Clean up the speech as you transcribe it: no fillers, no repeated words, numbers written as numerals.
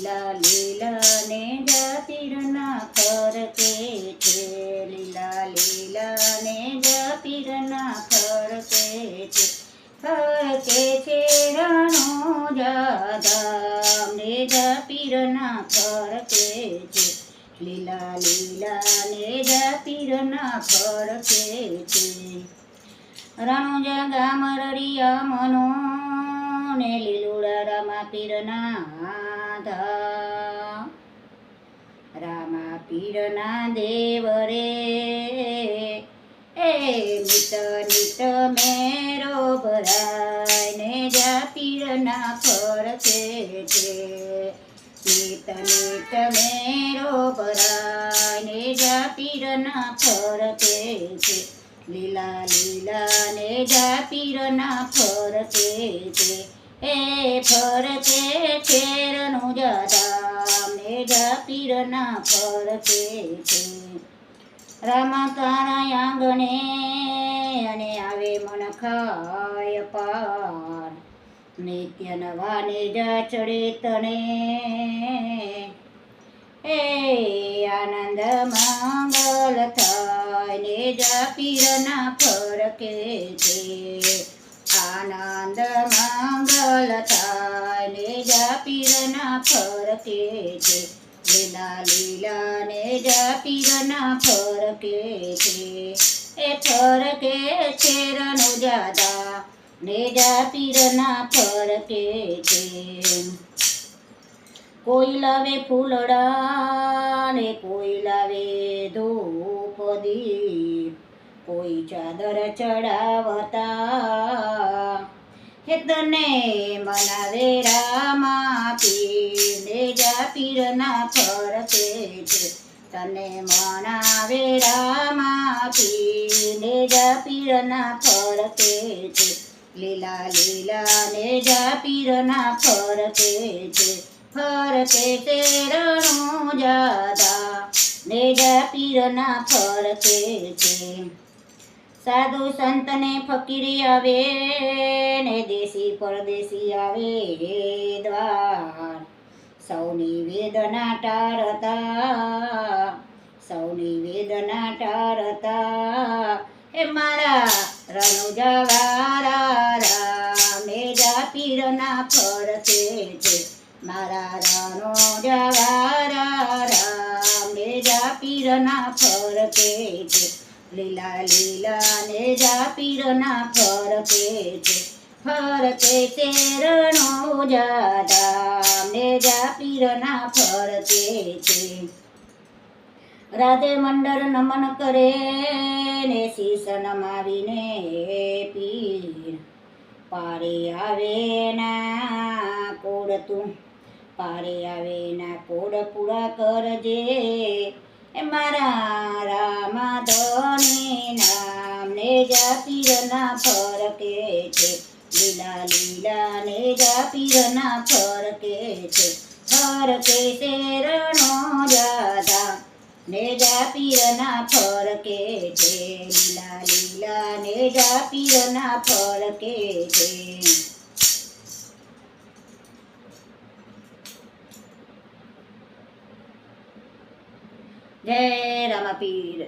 લીલા લીલા ને જાપીરના ફરકે છે, લીલા લીલા ને જાપીરના ફરકે છે, ફરકે છે રણુજા ને જાપીરના ફરકે છે, લીલા લીલા ને જાપીરના ફરકે છે, રણુજા ગામ રળિયા મનો ને લીલુડા રામા પીરના ધામ, રામા પીરના દેવ રે એ નિત નિત મેરો ભરાય ને જાપીરના ફરકે છે, નિત નિત મેરો ભરાય ને જાપીરના ફરકે છે, લીલા લીલા ને જાપીરના ફરકે છે, એ ફરકે છે રણુજા ધામ ને જાપીરના ફરકે છે, રામા તારા આંગણે અને આવે મન ખાય પાર, નિત્ય નવા ને જા ચડે તને એ આનંદ મંગલ થાય ને જાપીરના ફરકે છે, આનંદ મંગલ થાય ને જાપીરના ફરકે છે, લીલા લીલા ને જાપીરના ફરકે છે, એ ફરકે છે રણુજા ધામ ને જાપીરના ફરકે છે, કોઈ લાવે ફૂલડા ને કોઈ લાવે ધૂપ દીપ, કોઈ ચાદર ચડાવતા હે તને મનાવે રામા પીર ને જાપીરના ફરકે છે, તને મનાવે રામા પીર ને જાપીરના ફરકે છે, લીલા લીલા ને જાપીરના ફરકે છે, ફરકે છે રણુજા ધામ ને જાપીરના ફરકે છે, સાધુ સંત ને ફકીરી આવે ને દેશી પરદેશી આવે દ્વાર, સૌની વેદના ટાળતા સૌની વેદના ટાળતા હે મારા રણુજા વાળા રામ ને જાપીરના ફરકે છે, મારા રણુજા વાળા રામ ને જાપીરના ફરકે છે, લીલા લીલા ને જાપીરના ફરકે છે, ફરકે છે રણુજા ધામ ને જાપીરના ફરકે છે, રાધે મંડળ નમન કરે ને શીશ નમાવીને પીર, પારે આવે ના કોડ તું પારે આવે ના કોડ પૂરા કરજે, એ મારા રામા ધણી નામ ને જાપીરના ફરકે છે, લીલા લીલા ને જાપીરના ફરકે છે, ફરકે છે રણુજા ધામ ને જાપીરના ફરકે છે, લીલા લીલા ને જાપીરના ફરકે છે, જય રામા પીર.